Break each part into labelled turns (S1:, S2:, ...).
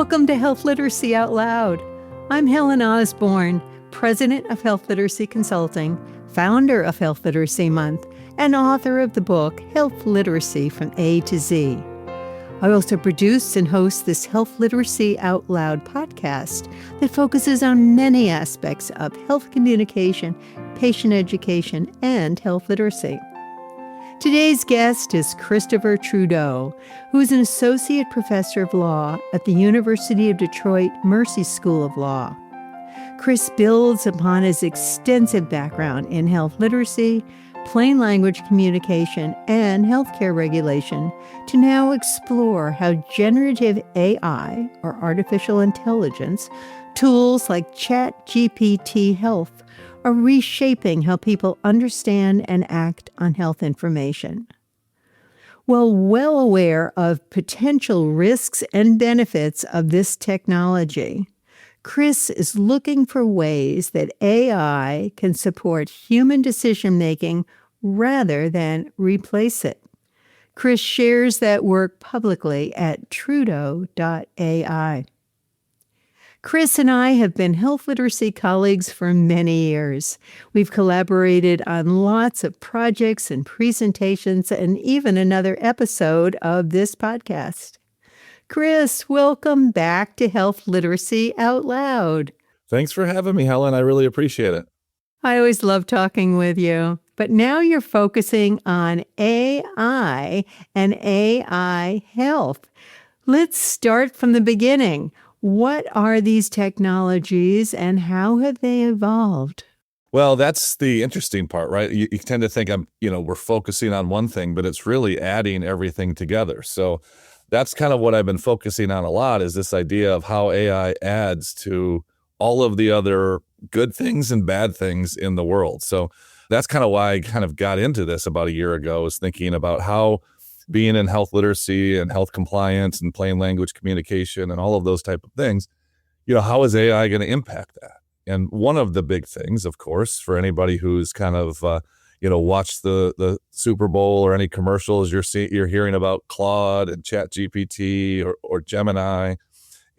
S1: Welcome to Health Literacy Out Loud. I'm Helen Osborne, President of Health Literacy Consulting, founder of Health Literacy Month, and author of the book Health Literacy from A to Z. I also produce and host this Health Literacy Out Loud podcast that focuses on many aspects of health communication, patient education, and health literacy. Today's guest is Christopher Trudeau, who is an associate professor of law at the University of Detroit Mercy School of Law. Chris builds upon his extensive background in health literacy, plain language communication, and healthcare regulation to now explore how generative AI, or artificial intelligence, tools like ChatGPT Health are reshaping how people understand and act on health information. Well aware of potential risks and benefits of this technology, Chris is looking for ways that AI can support human decision-making rather than replace it. Chris shares that work publicly at Trudeau.ai. Chris and I have been health literacy colleagues for many years. We've collaborated on lots of projects and presentations and even another episode of this podcast. Chris, welcome back to Health Literacy Out Loud.
S2: Thanks for having me, Helen. I really appreciate it.
S1: I always love talking with you, but now you're focusing on AI and AI health. Let's start from the beginning. What are these technologies and how have they evolved?
S2: Well, that's the interesting part, right? You tend to think we're focusing on one thing, but it's really adding everything together. So that's kind of what I've been focusing on a lot, is this idea of how AI adds to all of the other good things and bad things in the world. So that's kind of why I kind of got into this about a year ago, was thinking about how being in health literacy and health compliance and plain language communication and all of those type of things, how is AI going to impact that? And one of the big things, of course, for anybody who's kind of, watched the Super Bowl or any commercials, you're hearing about Claude and ChatGPT or Gemini.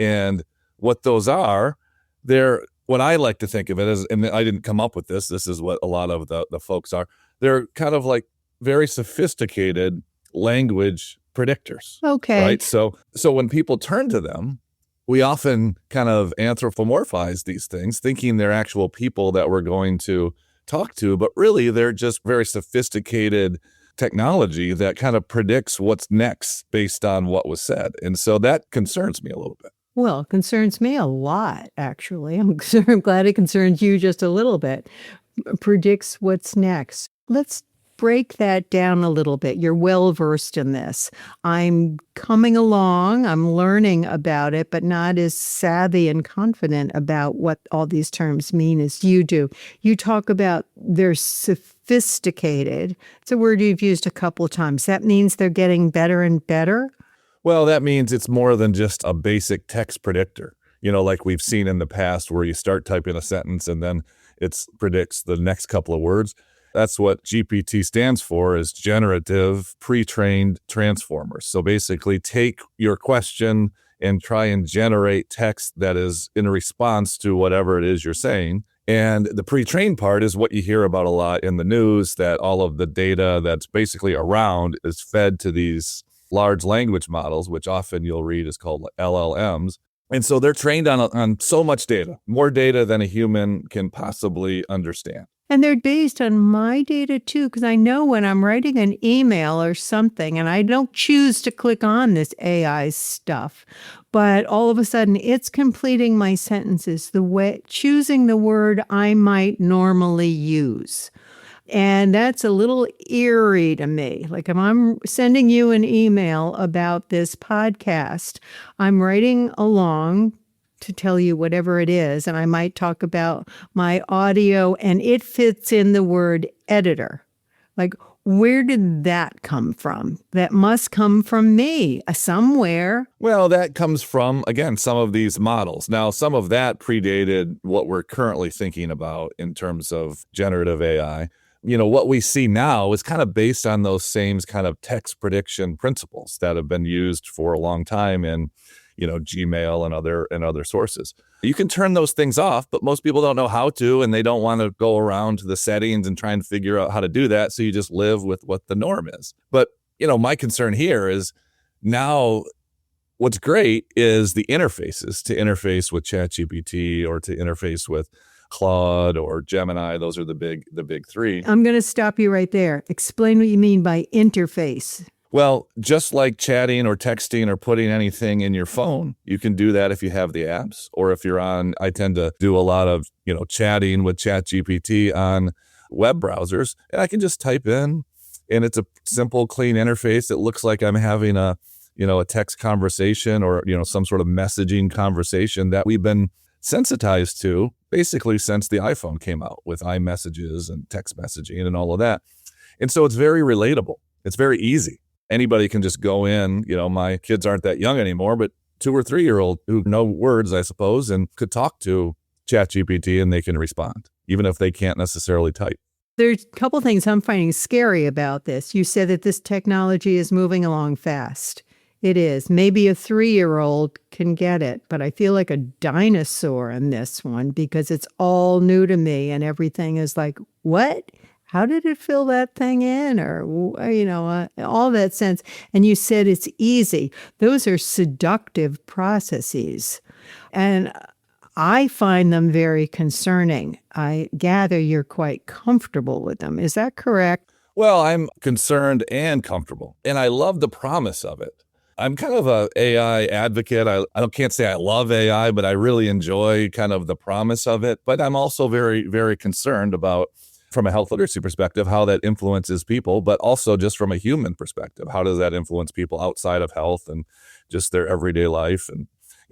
S2: And what those are, they're what I like to think of it as, and I didn't come up with this, this is what a lot of the folks are. They're kind of like very sophisticated language predictors.
S1: Okay.
S2: Right. So when people turn to them, we often kind of anthropomorphize these things, thinking they're actual people that we're going to talk to, but really they're just very sophisticated technology that kind of predicts what's next based on what was said. And so that concerns me a little bit.
S1: Well, it concerns me a lot, actually. I'm glad it concerns you just a little bit. Predicts what's next. Let's break that down a little bit. You're well versed in this. I'm coming along, I'm learning about it, but not as savvy and confident about what all these terms mean as you do. You talk about they're sophisticated. It's a word you've used a couple of times. That means they're getting better and better?
S2: Well, that means it's more than just a basic text predictor, like we've seen in the past where you start typing a sentence and then it predicts the next couple of words. That's what GPT stands for, is generative pre-trained transformers. So basically take your question and try and generate text that is in response to whatever it is you're saying. And the pre-trained part is what you hear about a lot in the news, that all of the data that's basically around is fed to these large language models, which often you'll read is called LLMs. And so they're trained on so much data, more data than a human can possibly understand.
S1: And they're based on my data too, because I know when I'm writing an email or something, and I don't choose to click on this AI stuff, but all of a sudden it's completing my sentences choosing the word I might normally use. And that's a little eerie to me. Like if I'm sending you an email about this podcast, I'm writing along to tell you whatever it is, and I might talk about my audio, and it fits in the word editor. Like, where did that come from? That must come from me somewhere.
S2: Well, that comes from, again, some of these models. Now, some of that predated what we're currently thinking about in terms of generative AI. What we see now is kind of based on those same kind of text prediction principles that have been used for a long time in Gmail and other sources. You can turn those things off, but most people don't know how to, and they don't want to go around to the settings and try and figure out how to do that. So you just live with what the norm is. But, my concern here is now what's great is the interfaces to interface with ChatGPT or to interface with Claude or Gemini. Those are the big three.
S1: I'm going to stop you right there. Explain what you mean by interface.
S2: Well, just like chatting or texting or putting anything in your phone, you can do that if you have the apps or if you're on. I tend to do a lot of, chatting with ChatGPT on web browsers, and I can just type in, and it's a simple, clean interface. It looks like I'm having a text conversation or, some sort of messaging conversation that we've been sensitized to basically since the iPhone came out with iMessages and text messaging and all of that. And so it's very relatable. It's very easy. Anybody can just go in, my kids aren't that young anymore, but 2 or 3 year old who know words, I suppose, and could talk to ChatGPT and they can respond, even if they can't necessarily type.
S1: There's a couple things I'm finding scary about this. You said that this technology is moving along fast. It is. Maybe a 3-year-old can get it, but I feel like a dinosaur in this one because it's all new to me and everything is like, what? How did it fill that thing in? Or, all that sense. And you said it's easy. Those are seductive processes. And I find them very concerning. I gather you're quite comfortable with them. Is that correct?
S2: Well, I'm concerned and comfortable, and I love the promise of it. I'm kind of a AI advocate. I can't say I love AI, but I really enjoy kind of the promise of it. But I'm also very, very concerned about, from a health literacy perspective, how that influences people, but also just from a human perspective, how does that influence people outside of health and just their everyday life? And,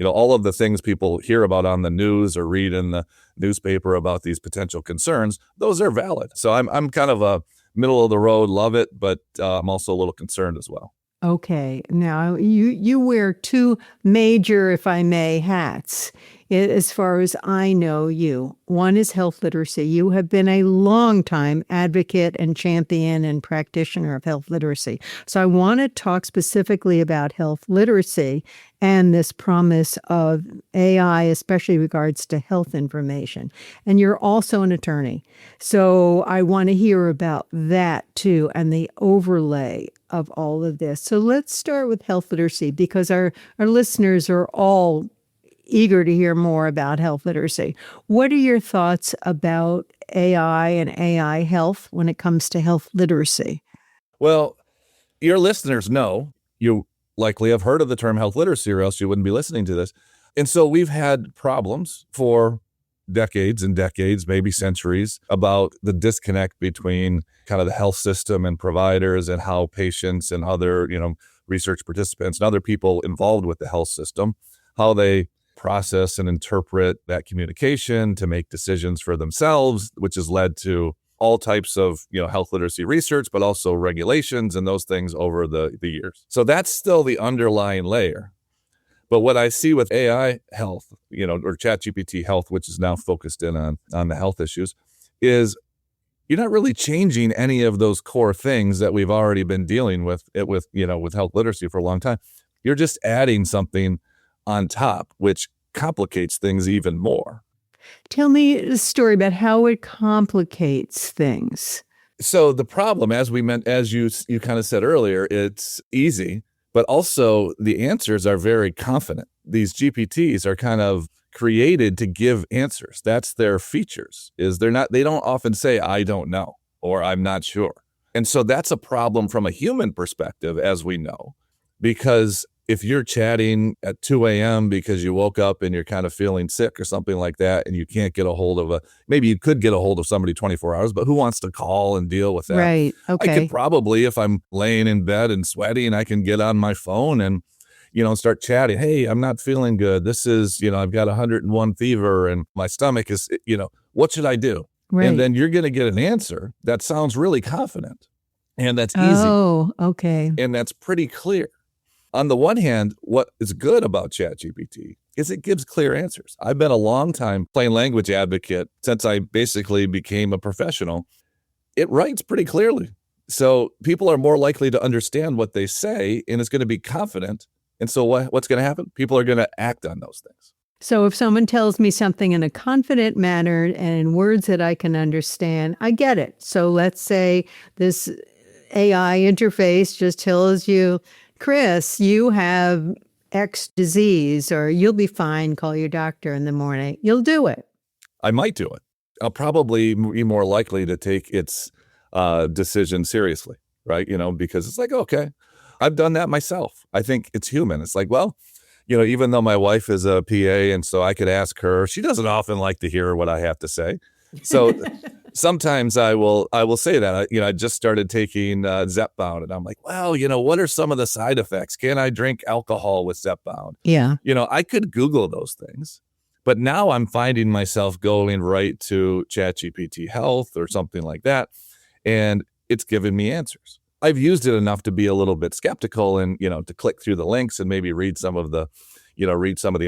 S2: all of the things people hear about on the news or read in the newspaper about these potential concerns, those are valid. So I'm kind of a middle of the road, love it, but I'm also a little concerned as well.
S1: Okay. Now, you wear 2 major, if I may, hats as far as I know you. One is health literacy. You have been a long-time advocate and champion and practitioner of health literacy. So I want to talk specifically about health literacy and this promise of AI, especially in regards to health information. And you're also an attorney. So I want to hear about that too and the overlay of all of this. So let's start with health literacy because our listeners are all eager to hear more about health literacy. What are your thoughts about AI and AI health when it comes to health literacy?
S2: Well, your listeners know, you likely have heard of the term health literacy or else you wouldn't be listening to this. And so we've had problems for decades and decades, maybe centuries, about the disconnect between kind of the health system and providers and how patients and other, research participants and other people involved with the health system, how they process and interpret that communication to make decisions for themselves, which has led to all types of, health literacy research, but also regulations and those things over the years. So that's still the underlying layer. But what I see with AI health, or ChatGPT Health, which is now focused in on the health issues, is you're not really changing any of those core things that we've already been dealing with health literacy for a long time. You're just adding something on top, which complicates things even more.
S1: Tell me a story about how it complicates things.
S2: So the problem, as you kind of said earlier, it's easy, but also the answers are very confident. These GPTs are kind of created to give answers. That's their features. They don't often say, I don't know, or I'm not sure. And so that's a problem from a human perspective, as we know, because if you're chatting at 2 a.m. because you woke up and you're kind of feeling sick or something like that, and you can't get a hold of maybe you could get a hold of somebody 24 hours, but who wants to call and deal with that?
S1: Right. Okay.
S2: I could probably, if I'm laying in bed and sweating, I can get on my phone and, start chatting. Hey, I'm not feeling good. This is, I've got 101 fever and my stomach is, what should I do?
S1: Right.
S2: And then you're going to get an answer that sounds really confident and that's easy.
S1: Oh, okay.
S2: And that's pretty clear. On the one hand, what is good about ChatGPT is it gives clear answers. I've been a long time plain language advocate since I basically became a professional. It writes pretty clearly. So people are more likely to understand what they say, and it's going to be confident. And so what's going to happen? People are going to act on those things.
S1: So if someone tells me something in a confident manner and in words that I can understand, I get it. So let's say this AI interface just tells you, Chris, you have X disease, or you'll be fine, call your doctor in the morning. You'll do it.
S2: I might do it. I'll probably be more likely to take its decision seriously, right? Because it's like, okay, I've done that myself. I think it's human. It's like, well, even though my wife is a PA and so I could ask her, she doesn't often like to hear what I have to say. So sometimes I will say that, I just started taking Zepbound, and I'm like, well, what are some of the side effects? Can I drink alcohol with Zepbound?
S1: Yeah.
S2: I could Google those things, but now I'm finding myself going right to ChatGPT Health or something like that, and it's giving me answers. I've used it enough to be a little bit skeptical and, to click through the links and maybe read some of the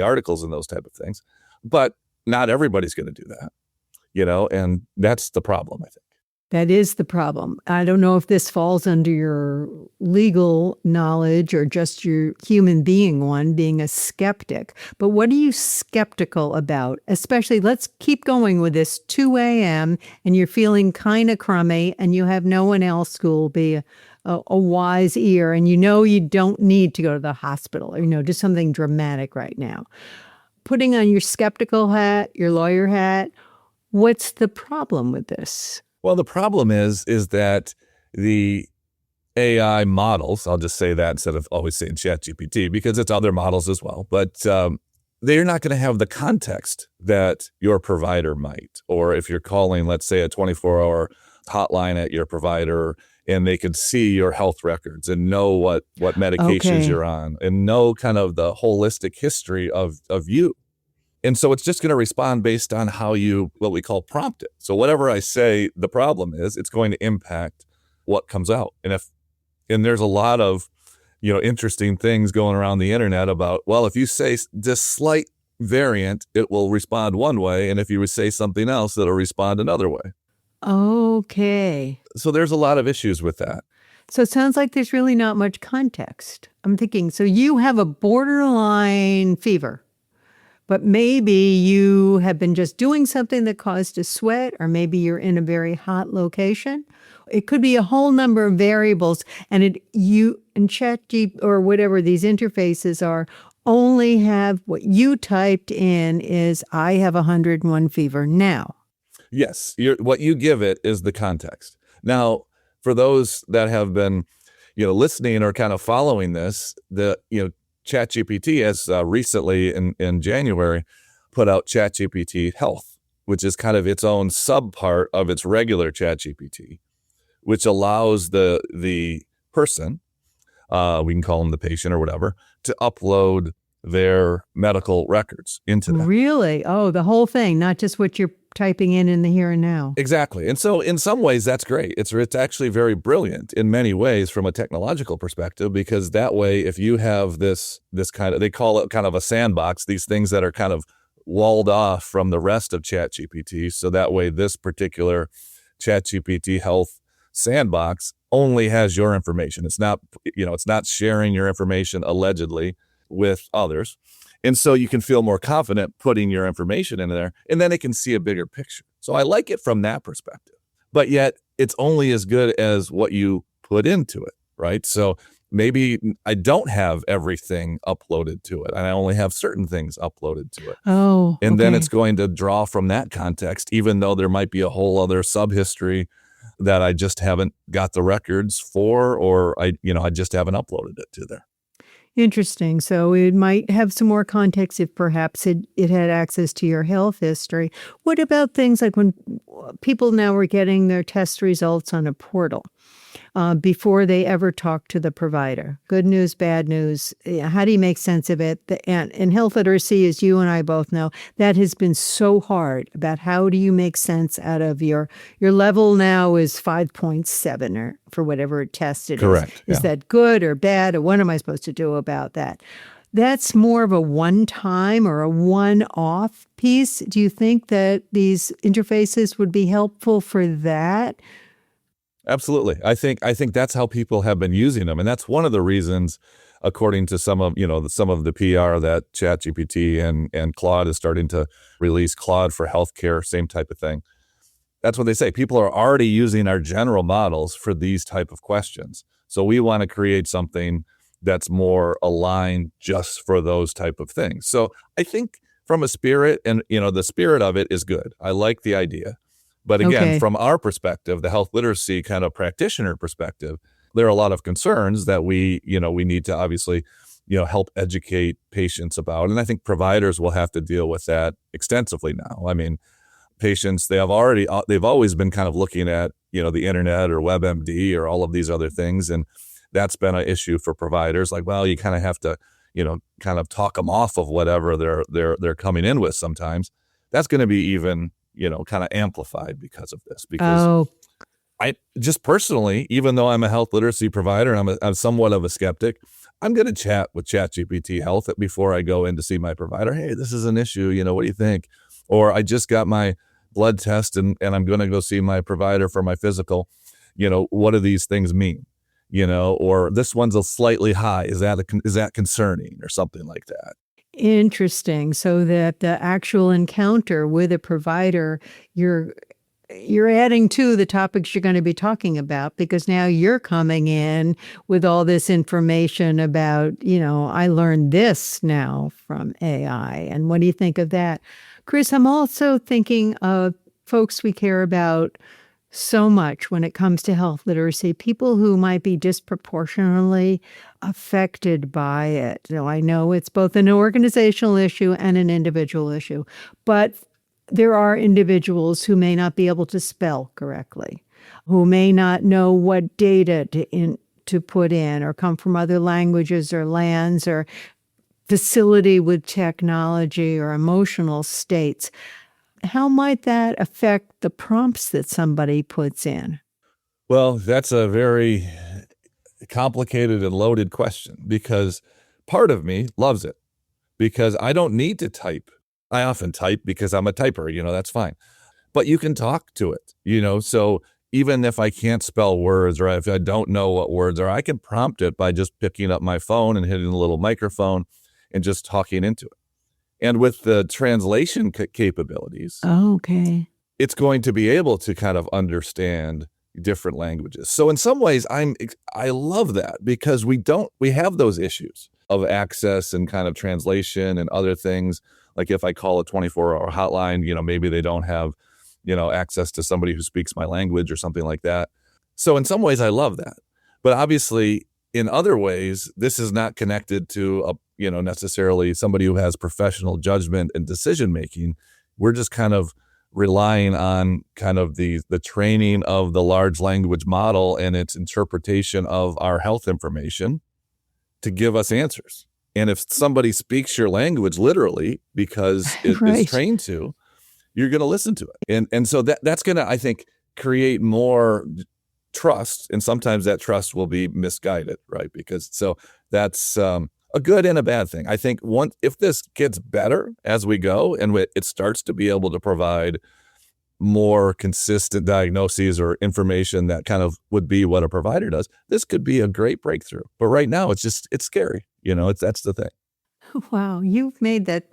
S2: articles and those type of things. But not everybody's going to do that, and that's the problem, I think.
S1: That is the problem. I don't know if this falls under your legal knowledge or just your human being one, being a skeptic. But what are you skeptical about? Especially, let's keep going with this 2 a.m. and you're feeling kind of crummy and you have no one else who will be a wise ear, and you don't need to go to the hospital or, do something dramatic right now. Putting on your skeptical hat, your lawyer hat, what's the problem with this?
S2: Well, the problem is that the AI models, I'll just say that instead of always saying ChatGPT, because it's other models as well, but they're not going to have the context that your provider might. Or if you're calling, let's say, a 24-hour hotline at your provider, and they could see your health records and know what medications you're on and know kind of the holistic history of you. And so it's just going to respond based on how you, what we call, prompt it. So whatever I say, the problem is, it's going to impact what comes out. And there's a lot of, interesting things going around the internet about, well, if you say this slight variant, it will respond one way. And if you would say something else, it'll respond another way.
S1: Okay.
S2: So there's a lot of issues with that.
S1: So it sounds like there's really not much context. I'm thinking, so you have a borderline fever, but maybe you have been just doing something that caused a sweat, or maybe you're in a very hot location. It could be a whole number of variables, and you and ChatGPT or whatever these interfaces are only have what you typed in is, I have 101 fever now.
S2: Yes, what you give it is the context. Now, for those that have been, listening or kind of following this, ChatGPT has recently in January put out ChatGPT Health, which is kind of its own subpart of its regular ChatGPT, which allows the person, we can call them the patient or whatever, to upload their medical records into that.
S1: Really? Oh, the whole thing, not just what you're typing in the here and now.
S2: Exactly. And so in some ways that's great. It's actually very brilliant in many ways from a technological perspective, because that way, if you have this kind of, they call it kind of a sandbox, these things that are kind of walled off from the rest of ChatGPT. So that way, this particular ChatGPT Health sandbox only has your information. It's not, it's not sharing your information allegedly with others. And so you can feel more confident putting your information in there, and then it can see a bigger picture. So I like it from that perspective. But yet it's only as good as what you put into it, right? So maybe I don't have everything uploaded to it, and I only have certain things uploaded to it.
S1: Oh,
S2: and then it's going to draw from that context, even though there might be a whole other subhistory that I just haven't got the records for, or I just haven't uploaded it to there.
S1: Interesting. So it might have some more context if perhaps it had access to your health history. What about things like when people now are getting their test results on a portal before they ever talk to the provider? Good news, bad news. How do you make sense of it? And health literacy, as you and I both know, that has been so hard about how do you make sense out of your level now is 5.7 or for whatever test it
S2: Correct.
S1: is. Is that good or bad? Or what am I supposed to do about that? That's more of a one-time or a one-off piece. Do you think that these interfaces would be helpful for that?
S2: Absolutely. I think that's how people have been using them. And that's one of the reasons, according to some of the PR, that ChatGPT and Claude is starting to release Claude for healthcare, same type of thing. That's what they say. People are already using our general models for these type of questions. So we want to create something that's more aligned just for those type of things. So I think from a spirit, and the spirit of it is good. I like the idea. But again,
S1: Okay.
S2: from our perspective, the health literacy kind of practitioner perspective, there are a lot of concerns that we need to obviously, help educate patients about. And I think providers will have to deal with that extensively now. I mean, patients, they've always been kind of looking at, the internet or WebMD or all of these other things. And that's been an issue for providers. Like, well, you kind of have to, kind of talk them off of whatever they're coming in with sometimes. That's going to be even, kind of amplified because of this. Because
S1: Oh,
S2: I just personally, even though I'm a health literacy provider and I'm somewhat of a skeptic, I'm going to chat with ChatGPT Health before I go in to see my provider. Hey, this is an issue. What do you think? Or I just got my blood test and I'm going to go see my provider for my physical. What do these things mean? Or this one's a slightly high. Is that concerning or something like that?
S1: interesting. So that the actual encounter with a provider, you're adding to the topics you're going to be talking about, because now you're coming in with all this information about, I learned this now from AI. And what do you think of that? Chris, I'm also thinking of folks we care about so much when it comes to health literacy, people who might be disproportionately affected by it. So I know it's both an organizational issue and an individual issue, but there are individuals who may not be able to spell correctly, who may not know what data to put in, or come from other languages or lands or facility with technology or emotional states. How might that affect the prompts that somebody puts in?
S2: Well, that's a very complicated and loaded question, because part of me loves it because I don't need to type. I often type because I'm a typer, that's fine. But you can talk to it, so even if I can't spell words or if I don't know what words are, I can prompt it by just picking up my phone and hitting the little microphone and just talking into it. And with the translation capabilities,
S1: Okay.
S2: it's going to be able to kind of understand different languages. So in some ways, I love that, because we have those issues of access and kind of translation and other things. Like if I call a 24-hour hotline, maybe they don't have, access to somebody who speaks my language or something like that. So in some ways, I love that. But obviously, in other ways, this is not connected to necessarily somebody who has professional judgment and decision making. We're just kind of relying on kind of the training of the large language model and its interpretation of our health information to give us answers. And if somebody speaks your language literally because it is
S1: Right.
S2: trained to, you're going to listen to it. And so that's going to, I think, create more trust. And sometimes that trust will be misguided, right? So that's a good and a bad thing. I think if this gets better as we go and it starts to be able to provide more consistent diagnoses or information that kind of would be what a provider does, this could be a great breakthrough. But right now, it's scary. That's the thing.
S1: Wow, you've made that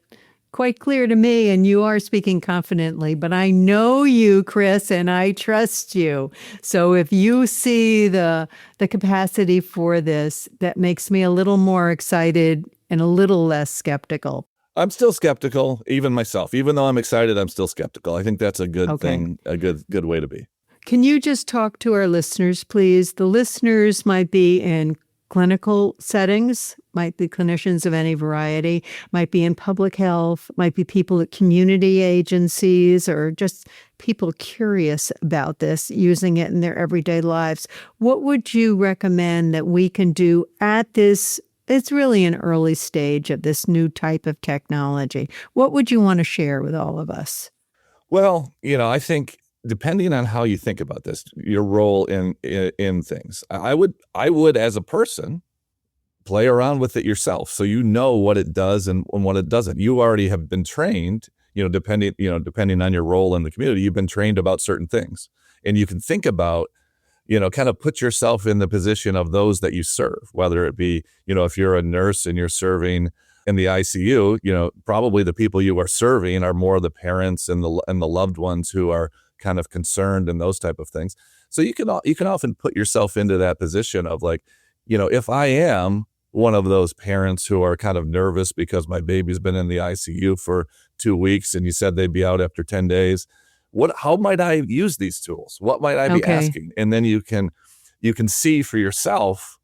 S1: quite clear to me, and you are speaking confidently, but I know you, Chris, and I trust you. So if you see the capacity for this, that makes me a little more excited and a little less skeptical.
S2: I'm still skeptical, even myself. Even though I'm excited, I'm still skeptical. I think that's a good
S1: Okay.
S2: thing, a good way to be.
S1: Can you just talk to our listeners, please? The listeners might be in clinical settings, might be clinicians of any variety, might be in public health, might be people at community agencies, or just people curious about this, using it in their everyday lives. What would you recommend that we can do at this? It's really an early stage of this new type of technology. What would you want to share with all of us?
S2: Well, I think depending on how you think about this, your role in things, I would as a person play around with it yourself, so what it does and what it doesn't. You already have been trained, depending on your role in the community, you've been trained about certain things, and you can think about kind of put yourself in the position of those that you serve, whether it be, if you're a nurse and you're serving in the ICU, probably the people you are serving are more the parents and the loved ones who are kind of concerned and those type of things. So you can often put yourself into that position of like, if I am one of those parents who are kind of nervous because my baby's been in the ICU for 2 weeks and you said they'd be out after 10 days, how might I use these tools? What might I be asking? And then you can see for yourself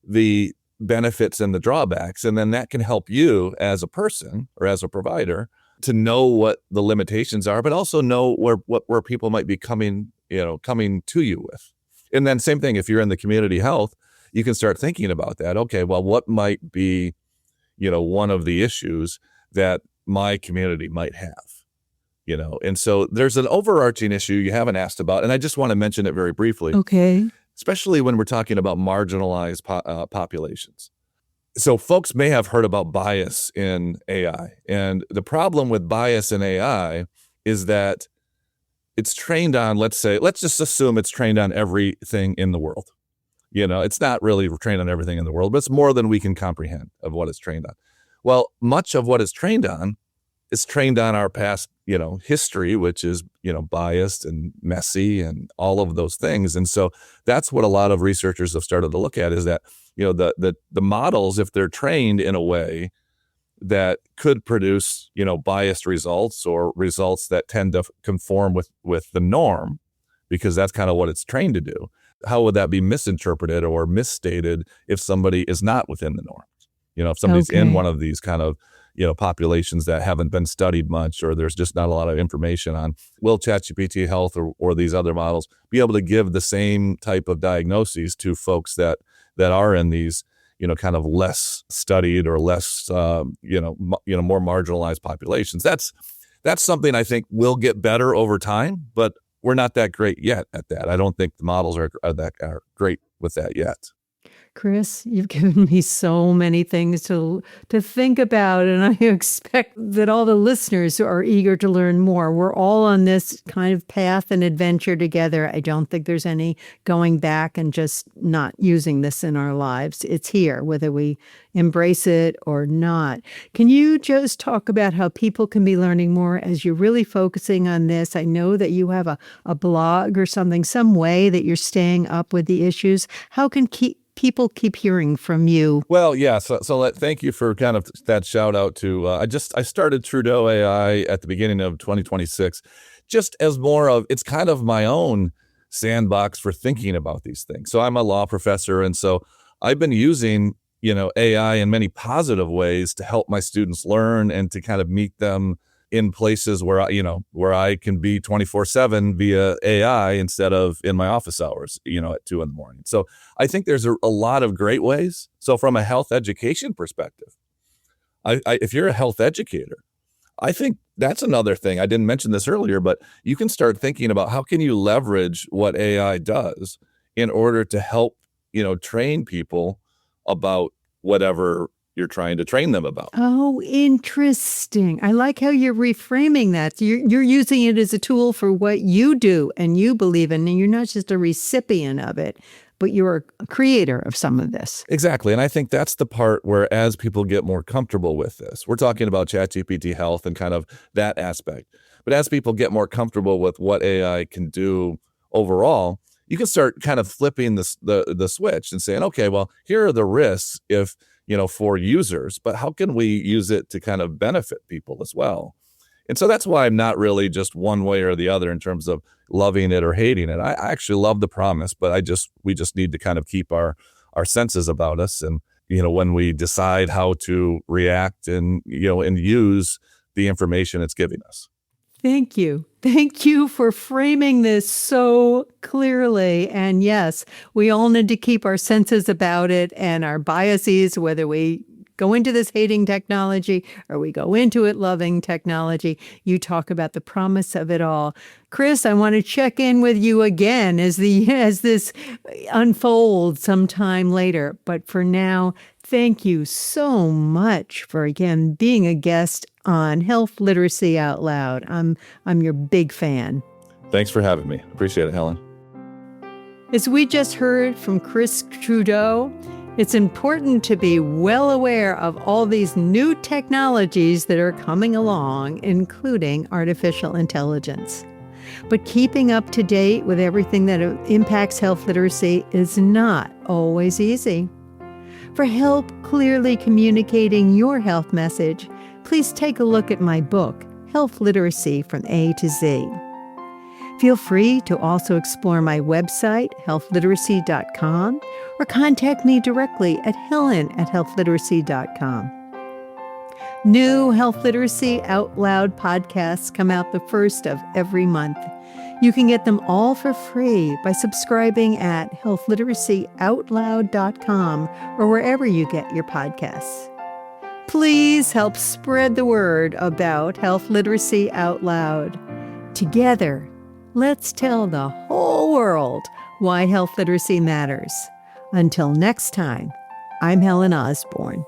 S2: the benefits and the drawbacks. And then that can help you as a person or as a provider to know what the limitations are, but also know where people might be coming to you with. And then same thing, if you're in the community health, you can start thinking about that. Okay, well, what might be, one of the issues that my community might have? And so there's an overarching issue you haven't asked about, and I just want to mention it very briefly.
S1: Okay.
S2: Especially when we're talking about marginalized populations. So folks may have heard about bias in AI, and the problem with bias in AI is that it's trained on, let's just assume it's trained on everything in the world. It's not really trained on everything in the world, but it's more than we can comprehend of what it's trained on. Well, much of what it's trained on is trained on our past, history, which is, biased and messy and all of those things. And so that's what a lot of researchers have started to look at is that, the models, if they're trained in a way that could produce, biased results or results that tend to conform with the norm, because that's kind of what it's trained to do, how would that be misinterpreted or misstated if somebody is not within the norm? If somebody's in one of these kind of, populations that haven't been studied much, or there's just not a lot of information on, will ChatGPT Health or these other models be able to give the same type of diagnoses to folks that are in these, kind of less studied or less, more marginalized populations? That's something I think will get better over time, but we're not that great yet at that. I don't think the models are great with that yet.
S1: Chris, you've given me so many things to think about, and I expect that all the listeners are eager to learn more. We're all on this kind of path and adventure together. I don't think there's any going back and just not using this in our lives. It's here, whether we embrace it or not. Can you just talk about how people can be learning more as you're really focusing on this? I know that you have a blog or something, some way that you're staying up with the issues. How can people keep hearing from you?
S2: Well, yeah. So thank you for kind of that shout out to, I started Trudeau.ai at the beginning of 2026, just as more of, it's kind of my own sandbox for thinking about these things. So I'm a law professor. And so I've been using, AI in many positive ways to help my students learn and to kind of meet them in places where I can be 24/7 via AI instead of in my office hours, at 2 a.m. So I think there's a lot of great ways. So from a health education perspective, if you're a health educator, I think that's another thing. I didn't mention this earlier, but you can start thinking about how can you leverage what AI does in order to help, train people about whatever you're trying to train them about.
S1: Oh, interesting. I like how you're reframing that. You're using it as a tool for what you do and you believe in, and you're not just a recipient of it, but you're a creator of some of this.
S2: Exactly. And I think that's the part where as people get more comfortable with this, we're talking about ChatGPT Health and kind of that aspect. But as people get more comfortable with what AI can do overall, you can start kind of flipping the switch and saying, okay, well, here are the risks if for users, but how can we use it to kind of benefit people as well? And so that's why I'm not really just one way or the other in terms of loving it or hating it. I actually love the promise, but we just need to kind of keep our senses about us. And, when we decide how to react and use the information it's giving us.
S1: Thank you. Thank you for framing this so clearly. And yes, we all need to keep our senses about it and our biases, whether we go into this hating technology or we go into it loving technology. You talk about the promise of it all. Chris, I want to check in with you again as this unfolds sometime later. But for now, thank you so much for, again, being a guest on Health Literacy Out Loud. I'm your big fan.
S2: Thanks for having me. Appreciate it, Helen.
S1: As we just heard from Chris Trudeau, it's important to be well aware of all these new technologies that are coming along, including artificial intelligence. But keeping up to date with everything that impacts health literacy is not always easy. For help clearly communicating your health message, please take a look at my book, Health Literacy from A to Z. Feel free to also explore my website, healthliteracy.com, or contact me directly at helen@healthliteracy.com. New Health Literacy Out Loud podcasts come out the first of every month. You can get them all for free by subscribing at healthliteracyoutloud.com or wherever you get your podcasts. Please help spread the word about Health Literacy Out Loud. Together, let's tell the whole world why health literacy matters. Until next time, I'm Helen Osborne.